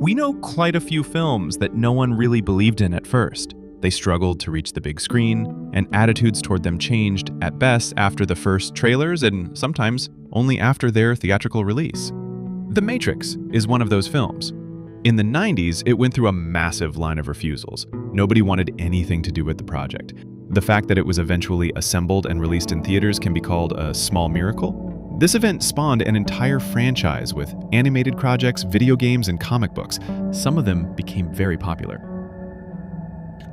We know quite a few films that no one really believed in at first. They struggled to reach the big screen, and attitudes toward them changed, at best, after the first trailers and sometimes only after their theatrical release. The Matrix is one of those films. In the 90s, it went through a massive line of refusals. Nobody wanted anything to do with the project. The fact that it was eventually assembled and released in theaters can be called a small miracle. This event spawned an entire franchise with animated projects, video games, and comic books. Some of them became very popular.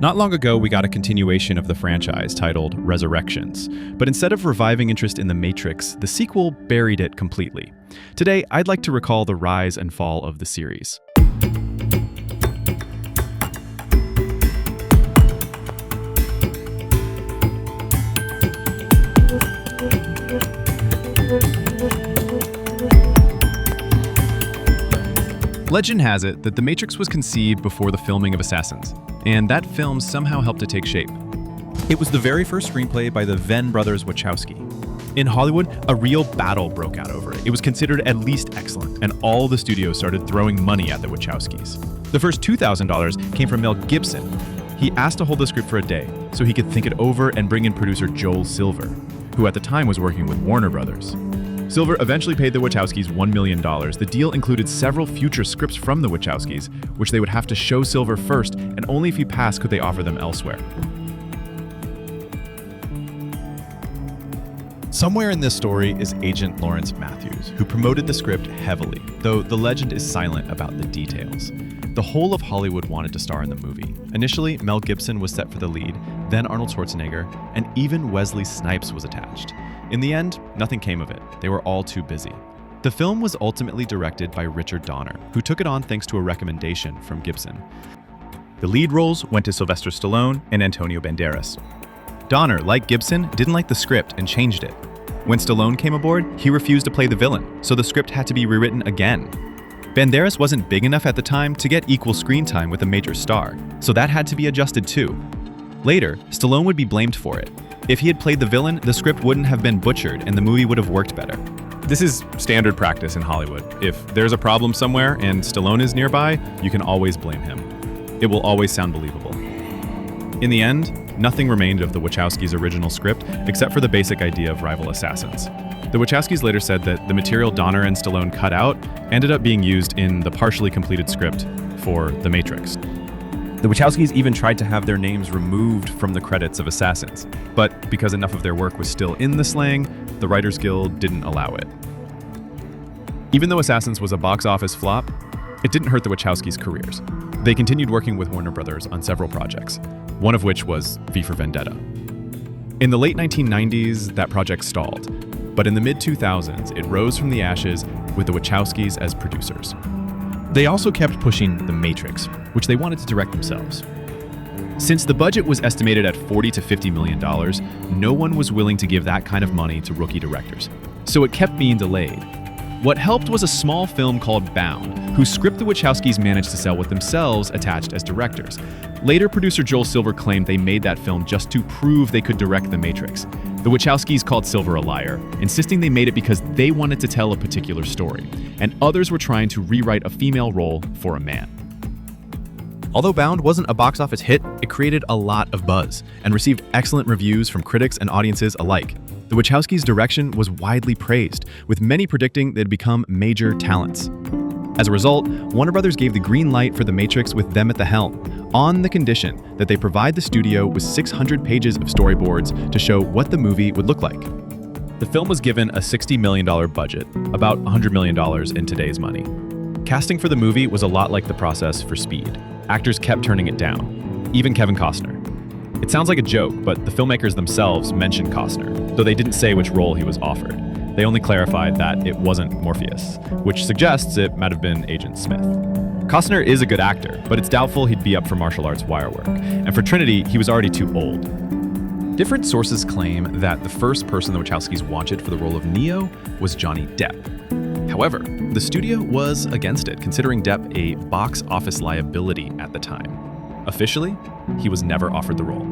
Not long ago, we got a continuation of the franchise titled Resurrections, but instead of reviving interest in The Matrix, the sequel buried it completely. Today, I'd like to recall the rise and fall of the series. Legend has it that The Matrix was conceived before the filming of Assassins, and that film somehow helped it take shape. It was the very first screenplay by the then brothers Wachowski. In Hollywood, a real battle broke out over it. It was considered at least excellent, and all the studios started throwing money at the Wachowskis. The first $2,000 came from Mel Gibson. He asked to hold the script for a day so he could think it over and bring in producer Joel Silver, who at the time was working with Warner Brothers. Silver eventually paid the Wachowskis $1 million. The deal included several future scripts from the Wachowskis, which they would have to show Silver first, and only if he passed could they offer them elsewhere. Somewhere in this story is Agent Lawrence Matthews, who promoted the script heavily, though the legend is silent about the details. The whole of Hollywood wanted to star in the movie. Initially, Mel Gibson was set for the lead, then Arnold Schwarzenegger, and even Wesley Snipes was attached. In the end, nothing came of it. They were all too busy. The film was ultimately directed by Richard Donner, who took it on thanks to a recommendation from Gibson. The lead roles went to Sylvester Stallone and Antonio Banderas. Donner, like Gibson, didn't like the script and changed it. When Stallone came aboard, he refused to play the villain, so the script had to be rewritten again. Banderas wasn't big enough at the time to get equal screen time with a major star, so that had to be adjusted too. Later, Stallone would be blamed for it. If he had played the villain, the script wouldn't have been butchered and the movie would have worked better. This is standard practice in Hollywood. If there's a problem somewhere and Stallone is nearby, you can always blame him. It will always sound believable. In the end, nothing remained of the Wachowskis' original script except for the basic idea of rival assassins. The Wachowskis later said that the material Donner and Stallone cut out ended up being used in the partially completed script for The Matrix. The Wachowskis even tried to have their names removed from the credits of Assassins, but because enough of their work was still in the slang, the Writers Guild didn't allow it. Even though Assassins was a box office flop, it didn't hurt the Wachowskis' careers. They continued working with Warner Brothers on several projects, one of which was V for Vendetta. In the late 1990s, that project stalled, but in the mid-2000s, it rose from the ashes with the Wachowskis as producers. They also kept pushing The Matrix, which they wanted to direct themselves. Since the budget was estimated at $40 to $50 million, no one was willing to give that kind of money to rookie directors, so it kept being delayed. What helped was a small film called Bound, whose script the Wachowskis managed to sell with themselves attached as directors. Later, producer Joel Silver claimed they made that film just to prove they could direct The Matrix. The Wachowskis called Silver a liar, insisting they made it because they wanted to tell a particular story, and others were trying to rewrite a female role for a man. Although Bound wasn't a box office hit, it created a lot of buzz and received excellent reviews from critics and audiences alike. The Wachowskis' direction was widely praised, with many predicting they'd become major talents. As a result, Warner Brothers gave the green light for The Matrix with them at the helm, on the condition that they provide the studio with 600 pages of storyboards to show what the movie would look like. The film was given a $60 million budget, about $100 million in today's money. Casting for the movie was a lot like the process for Speed. Actors kept turning it down, even Kevin Costner. It sounds like a joke, but the filmmakers themselves mentioned Costner, though they didn't say which role he was offered. They only clarified that it wasn't Morpheus, which suggests it might have been Agent Smith. Costner is a good actor, but it's doubtful he'd be up for martial arts wire work, and for Trinity, he was already too old. Different sources claim that the first person the Wachowskis wanted for the role of Neo was Johnny Depp. However, the studio was against it, considering Depp a box office liability at the time. Officially, he was never offered the role.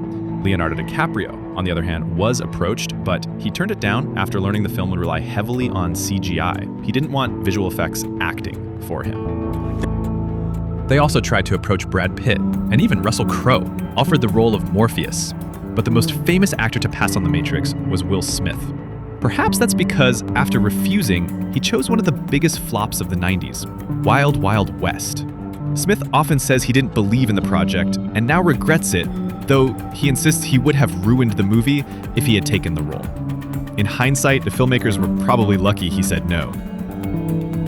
Leonardo DiCaprio, on the other hand, was approached, but he turned it down after learning the film would rely heavily on CGI. He didn't want visual effects acting for him. They also tried to approach Brad Pitt, and even Russell Crowe offered the role of Morpheus. But the most famous actor to pass on The Matrix was Will Smith. Perhaps that's because, after refusing, he chose one of the biggest flops of the 90s, Wild Wild West. Smith often says he didn't believe in the project and now regrets it, though he insists he would have ruined the movie if he had taken the role. In hindsight, the filmmakers were probably lucky he said no.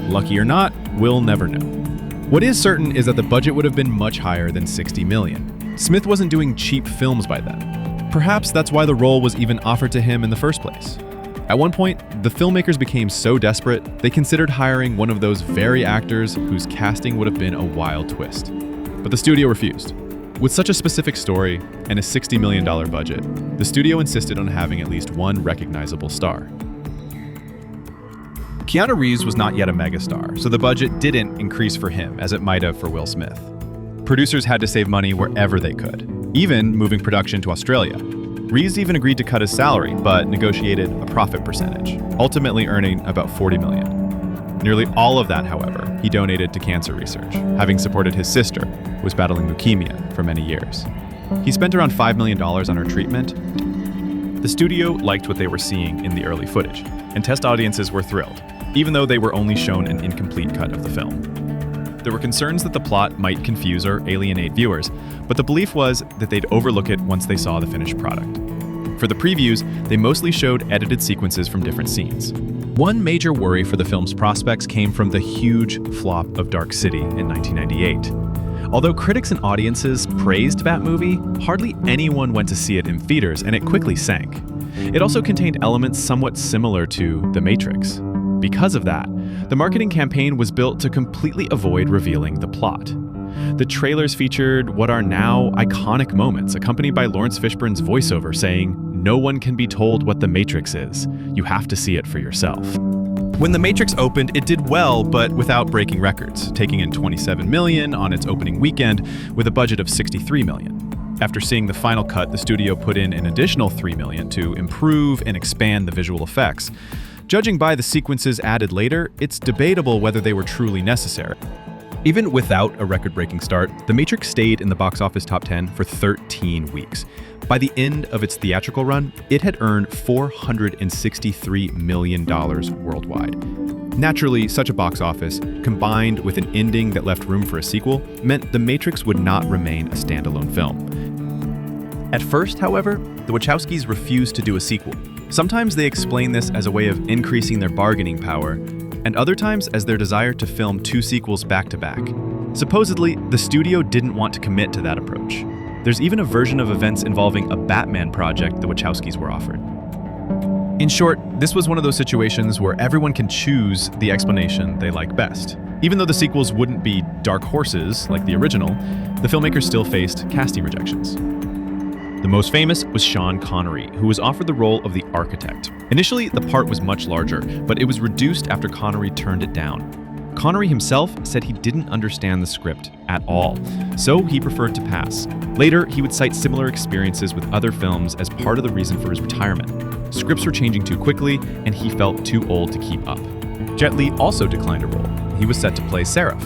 Lucky or not, we'll never know. What is certain is that the budget would have been much higher than $60 million. Smith wasn't doing cheap films by then. Perhaps that's why the role was even offered to him in the first place. At one point, the filmmakers became so desperate, they considered hiring one of those very actors whose casting would have been a wild twist. But the studio refused. With such a specific story and a $60 million budget, the studio insisted on having at least one recognizable star. Keanu Reeves was not yet a megastar, so the budget didn't increase for him as it might have for Will Smith. Producers had to save money wherever they could, even moving production to Australia. Reeves even agreed to cut his salary, but negotiated a profit percentage, ultimately earning about $40 million. Nearly all of that, however, he donated to cancer research, having supported his sister, who was battling leukemia for many years. He spent around $5 million on her treatment. The studio liked what they were seeing in the early footage, and test audiences were thrilled, even though they were only shown an incomplete cut of the film. There were concerns that the plot might confuse or alienate viewers, but the belief was that they'd overlook it once they saw the finished product. For the previews, they mostly showed edited sequences from different scenes. One major worry for the film's prospects came from the huge flop of Dark City in 1998. Although critics and audiences praised that movie, hardly anyone went to see it in theaters, and it quickly sank. It also contained elements somewhat similar to The Matrix. Because of that, the marketing campaign was built to completely avoid revealing the plot. The trailers featured what are now iconic moments, accompanied by Lawrence Fishburne's voiceover saying, "No one can be told what The Matrix is. You have to see it for yourself." When The Matrix opened, it did well, but without breaking records, taking in $27 million on its opening weekend with a budget of $63 million. After seeing the final cut, the studio put in an additional $3 million to improve and expand the visual effects. Judging by the sequences added later, it's debatable whether they were truly necessary. Even without a record-breaking start, The Matrix stayed in the box office top 10 for 13 weeks. By the end of its theatrical run, it had earned $463 million worldwide. Naturally, such a box office, combined with an ending that left room for a sequel, meant The Matrix would not remain a standalone film. At first, however, the Wachowskis refused to do a sequel. Sometimes they explain this as a way of increasing their bargaining power, and other times as their desire to film two sequels back-to-back. Supposedly, the studio didn't want to commit to that approach. There's even a version of events involving a Batman project the Wachowskis were offered. In short, this was one of those situations where everyone can choose the explanation they like best. Even though the sequels wouldn't be dark horses like the original, the filmmakers still faced casting rejections. The most famous was Sean Connery, who was offered the role of the architect. Initially, the part was much larger, but it was reduced after Connery turned it down. Connery himself said he didn't understand the script at all, so he preferred to pass. Later, he would cite similar experiences with other films as part of the reason for his retirement. Scripts were changing too quickly, and he felt too old to keep up. Jet Li also declined a role. He was set to play Seraph.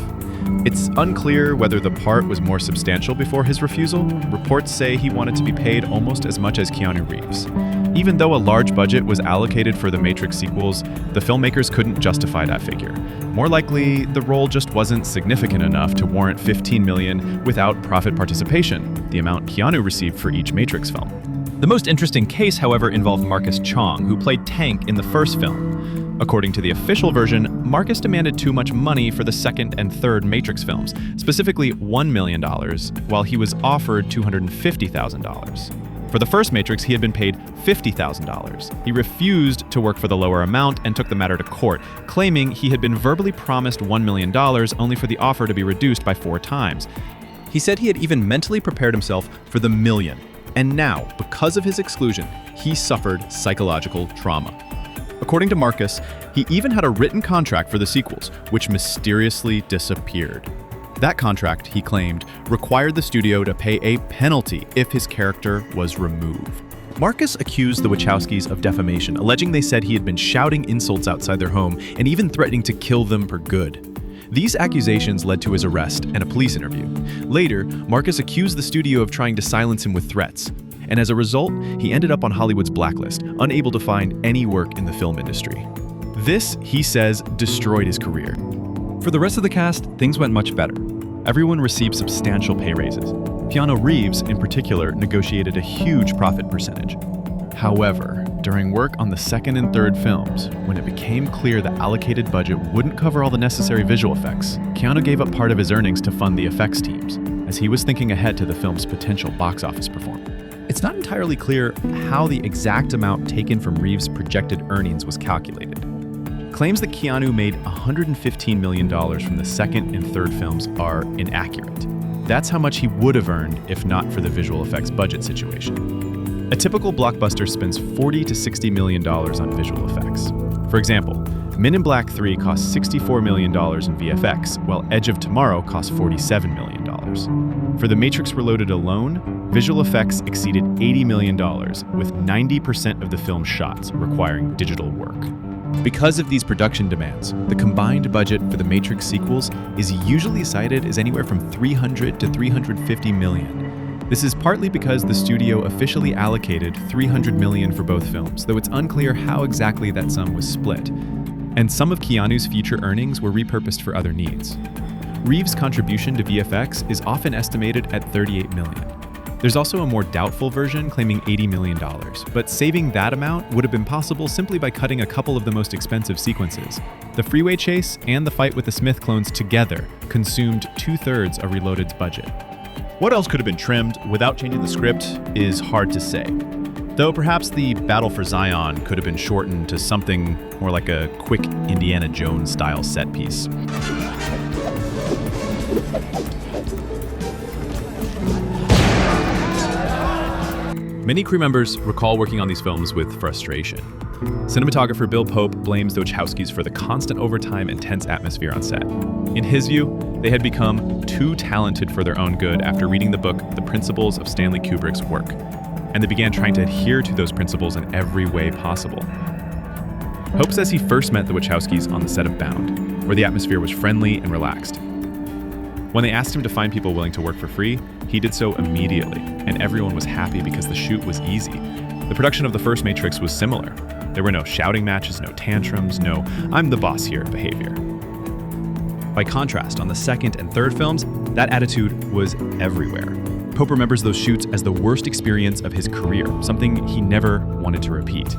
It's unclear whether the part was more substantial before his refusal. Reports say he wanted to be paid almost as much as Keanu Reeves. Even though a large budget was allocated for the Matrix sequels, the filmmakers couldn't justify that figure. More likely, the role just wasn't significant enough to warrant $15 million without profit participation, the amount Keanu received for each Matrix film. The most interesting case, however, involved Marcus Chong, who played Tank in the first film. According to the official version, Marcus demanded too much money for the second and third Matrix films, specifically $1 million, while he was offered $250,000. For the first Matrix, he had been paid $50,000. He refused to work for the lower amount and took the matter to court, claiming he had been verbally promised $1 million only for the offer to be reduced by 4 times. He said he had even mentally prepared himself for the million. And now, because of his exclusion, he suffered psychological trauma. According to Marcus, he even had a written contract for the sequels, which mysteriously disappeared. That contract, he claimed, required the studio to pay a penalty if his character was removed. Marcus accused the Wachowskis of defamation, alleging they said he had been shouting insults outside their home and even threatening to kill them for good. These accusations led to his arrest and a police interview. Later, Marcus accused the studio of trying to silence him with threats, and as a result, he ended up on Hollywood's blacklist, unable to find any work in the film industry. This, he says, destroyed his career. For the rest of the cast, things went much better. Everyone received substantial pay raises. Keanu Reeves, in particular, negotiated a huge profit percentage. However, during work on the second and third films, when it became clear the allocated budget wouldn't cover all the necessary visual effects, Keanu gave up part of his earnings to fund the effects teams, as he was thinking ahead to the film's potential box office performance. It's not entirely clear how the exact amount taken from Reeves' projected earnings was calculated. Claims that Keanu made $115 million from the second and third films are inaccurate. That's how much he would have earned if not for the visual effects budget situation. A typical blockbuster spends $40 to $60 million on visual effects. For example, Men in Black 3 cost $64 million in VFX, while Edge of Tomorrow cost $47 million. For The Matrix Reloaded alone, visual effects exceeded $80 million, with 90% of the film's shots requiring digital work. Because of these production demands, the combined budget for the Matrix sequels is usually cited as anywhere from $300 to $350 million. This is partly because the studio officially allocated $300 million for both films, though it's unclear how exactly that sum was split. And some of Keanu's future earnings were repurposed for other needs. Reeves' contribution to VFX is often estimated at $38 million. There's also a more doubtful version claiming $80 million, but saving that amount would have been possible simply by cutting a couple of the most expensive sequences. The freeway chase and the fight with the Smith clones together consumed 2/3 of Reloaded's budget. What else could have been trimmed without changing the script is hard to say. Though perhaps the battle for Zion could have been shortened to something more like a quick Indiana Jones-style set piece. Many crew members recall working on these films with frustration. Cinematographer Bill Pope blames the Wachowskis for the constant overtime and tense atmosphere on set. In his view, they had become too talented for their own good after reading the book The Principles of Stanley Kubrick's work, and they began trying to adhere to those principles in every way possible. Pope says he first met the Wachowskis on the set of Bound, where the atmosphere was friendly and relaxed. When they asked him to find people willing to work for free, he did so immediately, and everyone was happy because the shoot was easy. The production of the first Matrix was similar. There were no shouting matches, no tantrums, no "I'm the boss here" behavior. By contrast, on the second and third films, that attitude was everywhere. Pope remembers those shoots as the worst experience of his career, something he never wanted to repeat.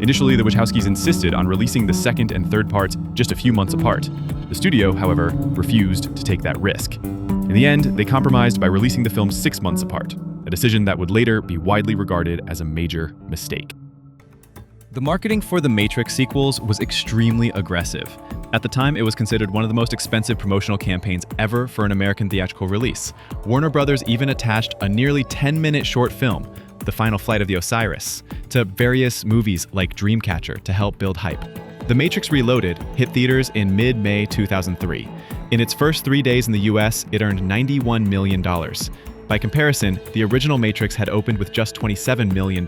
Initially, the Wachowskis insisted on releasing the second and third parts just a few months apart. The studio, however, refused to take that risk. In the end, they compromised by releasing the film 6 months apart, a decision that would later be widely regarded as a major mistake. The marketing for the Matrix sequels was extremely aggressive. At the time, it was considered one of the most expensive promotional campaigns ever for an American theatrical release. Warner Brothers even attached a nearly 10-minute short film, The Final Flight of the Osiris, to various movies like Dreamcatcher to help build hype. The Matrix Reloaded hit theaters in mid-May 2003. In its first 3 days in the US, it earned $91 million. By comparison, the original Matrix had opened with just $27 million.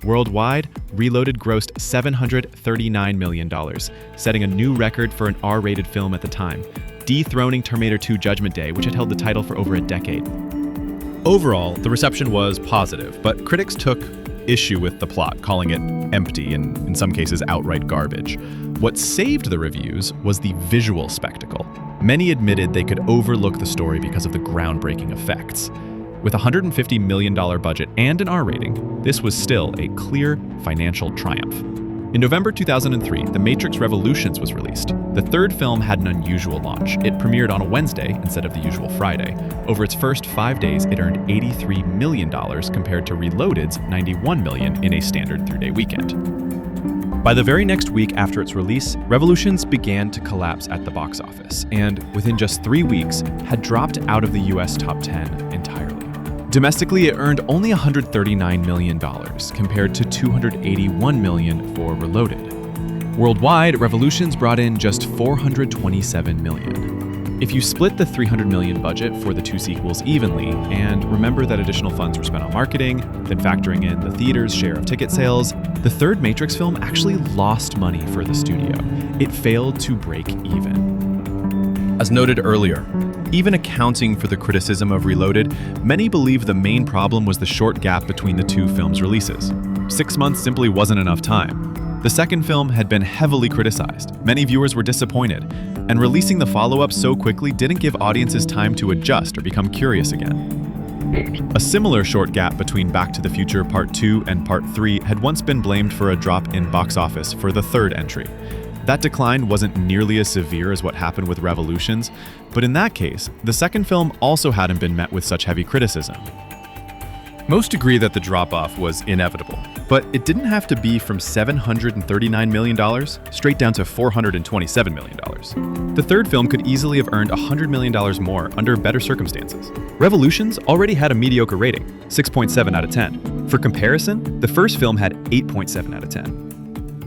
Worldwide, Reloaded grossed $739 million, setting a new record for an R-rated film at the time, dethroning Terminator 2: Judgment Day, which had held the title for over a decade. Overall, the reception was positive, but critics took issue with the plot, calling it empty and, in some cases, outright garbage. What saved the reviews was the visual spectacle. Many admitted they could overlook the story because of the groundbreaking effects. With a $150 million budget and an R rating, this was still a clear financial triumph. In November 2003, The Matrix Revolutions was released. The third film had an unusual launch. It premiered on a Wednesday instead of the usual Friday. Over its first 5 days, it earned $83 million compared to Reloaded's $91 million in a standard 3-day weekend. By the very next week after its release, Revolutions began to collapse at the box office, and within just 3 weeks, had dropped out of the US top 10 entirely. Domestically, it earned only $139 million, compared to $281 million for Reloaded. Worldwide, Revolutions brought in just $427 million. If you split the $300 million budget for the two sequels evenly, and remember that additional funds were spent on marketing, then factoring in the theater's share of ticket sales, the third Matrix film actually lost money for the studio. It failed to break even. As noted earlier, even accounting for the criticism of Reloaded, many believe the main problem was the short gap between the two films' releases. 6 months simply wasn't enough time. The second film had been heavily criticized. Many viewers were disappointed, and releasing the follow-up so quickly didn't give audiences time to adjust or become curious again. A similar short gap between Back to the Future Part 2 and Part 3 had once been blamed for a drop in box office for the third entry. That decline wasn't nearly as severe as what happened with Revolutions, but in that case, the second film also hadn't been met with such heavy criticism. Most agree that the drop-off was inevitable, but it didn't have to be from $739 million straight down to $427 million. The third film could easily have earned $100 million more under better circumstances. Revolutions already had a mediocre rating, 6.7 out of 10. For comparison, the first film had 8.7 out of 10.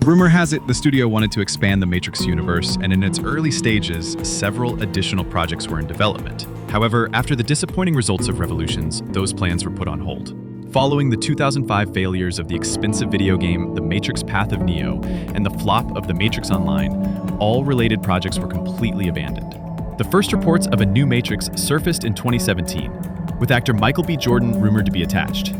Rumor has it the studio wanted to expand the Matrix universe, and in its early stages, several additional projects were in development. However, after the disappointing results of Revolutions, those plans were put on hold. Following the 2005 failures of the expensive video game The Matrix Path of Neo and the flop of The Matrix Online, all related projects were completely abandoned. The first reports of a new Matrix surfaced in 2017, with actor Michael B. Jordan rumored to be attached.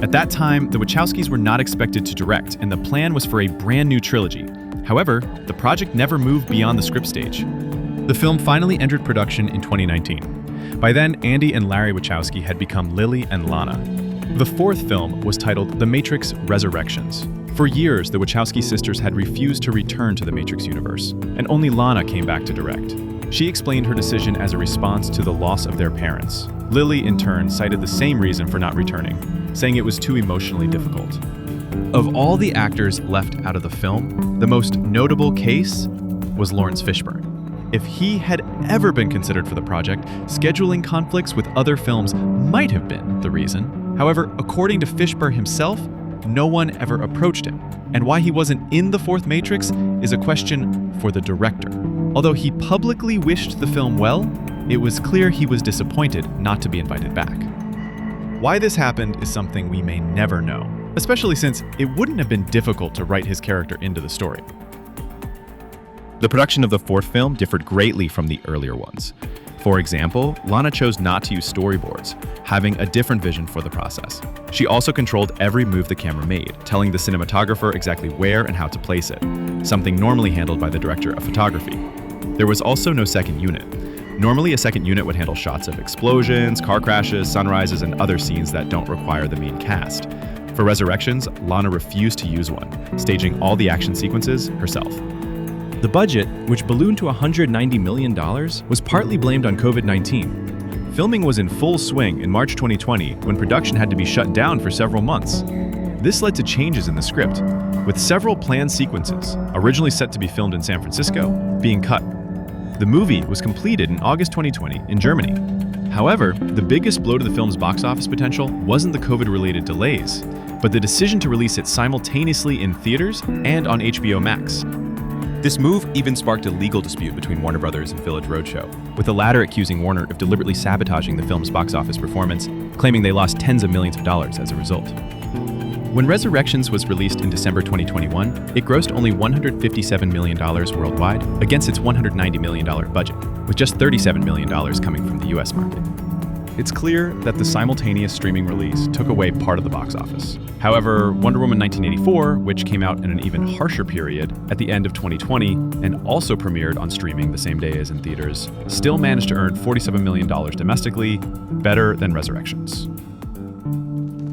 At that time, the Wachowskis were not expected to direct, and the plan was for a brand new trilogy. However, the project never moved beyond the script stage. The film finally entered production in 2019. By then, Andy and Larry Wachowski had become Lily and Lana. The fourth film was titled The Matrix Resurrections. For years, the Wachowski sisters had refused to return to the Matrix universe, and only Lana came back to direct. She explained her decision as a response to the loss of their parents. Lily, in turn, cited the same reason for not returning, saying it was too emotionally difficult. Of all the actors left out of the film, the most notable case was Lawrence Fishburne. If he had ever been considered for the project, scheduling conflicts with other films might have been the reason. However, according to Fishburne himself, no one ever approached him, and why he wasn't in the fourth Matrix is a question for the director. Although he publicly wished the film well, it was clear he was disappointed not to be invited back. Why this happened is something we may never know, especially since it wouldn't have been difficult to write his character into the story. The production of the fourth film differed greatly from the earlier ones. For example, Lana chose not to use storyboards, having a different vision for the process. She also controlled every move the camera made, telling the cinematographer exactly where and how to place it, something normally handled by the director of photography. There was also no second unit. Normally, a second unit would handle shots of explosions, car crashes, sunrises, and other scenes that don't require the main cast. For Resurrections, Lana refused to use one, staging all the action sequences herself. The budget, which ballooned to $190 million, was partly blamed on COVID-19. Filming was in full swing in March 2020 when production had to be shut down for several months. This led to changes in the script, with several planned sequences, originally set to be filmed in San Francisco, being cut. The movie was completed in August 2020 in Germany. However, the biggest blow to the film's box office potential wasn't the COVID-related delays, but the decision to release it simultaneously in theaters and on HBO Max. This move even sparked a legal dispute between Warner Brothers and Village Roadshow, with the latter accusing Warner of deliberately sabotaging the film's box office performance, claiming they lost tens of millions of dollars as a result. When Resurrections was released in December 2021, it grossed only $157 million worldwide against its $190 million budget, with just $37 million coming from the US market. It's clear that the simultaneous streaming release took away part of the box office. However, Wonder Woman 1984, which came out in an even harsher period at the end of 2020 and also premiered on streaming the same day as in theaters, still managed to earn $47 million domestically, better than Resurrections.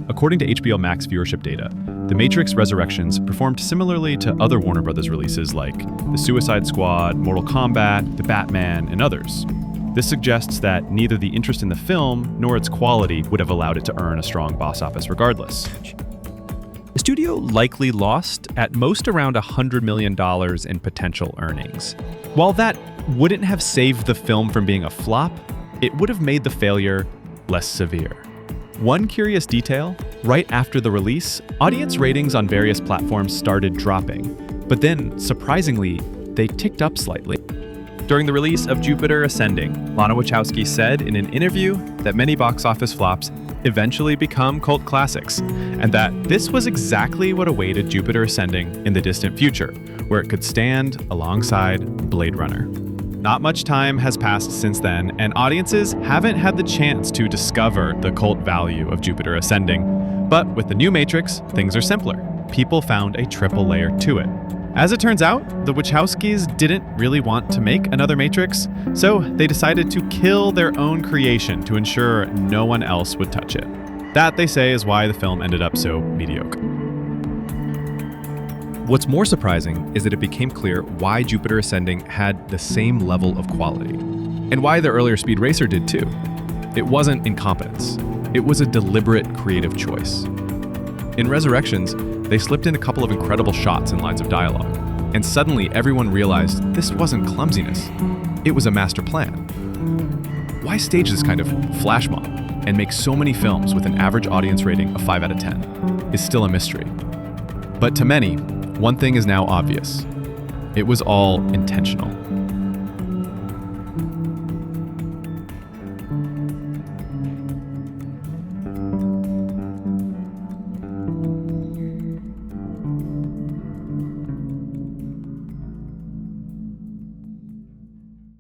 According to HBO Max viewership data, The Matrix Resurrections performed similarly to other Warner Brothers releases like The Suicide Squad, Mortal Kombat, The Batman, and others. This suggests that neither the interest in the film nor its quality would have allowed it to earn a strong box office regardless. The studio likely lost at most around $100 million in potential earnings. While that wouldn't have saved the film from being a flop, it would have made the failure less severe. One curious detail, right after the release, audience ratings on various platforms started dropping, but then, surprisingly, they ticked up slightly. During the release of Jupiter Ascending, Lana Wachowski said in an interview that many box office flops eventually become cult classics, and that this was exactly what awaited Jupiter Ascending in the distant future, where it could stand alongside Blade Runner. not much time has passed since then, and audiences haven't had the chance to discover the cult value of Jupiter Ascending. But with the new Matrix, things are simpler. People found a triple layer to it. As it turns out, the Wachowskis didn't really want to make another Matrix, so they decided to kill their own creation to ensure no one else would touch it. That, they say, is why the film ended up so mediocre. What's more surprising is that it became clear why Jupiter Ascending had the same level of quality, and why the earlier Speed Racer did too. It wasn't incompetence. It was a deliberate creative choice. In Resurrections, they slipped in a couple of incredible shots and lines of dialogue, and suddenly everyone realized this wasn't clumsiness. It was a master plan. Why stage this kind of flash mob and make so many films with an average audience rating of 5 out of 10 is still a mystery. But to many, one thing is now obvious. It was all intentional.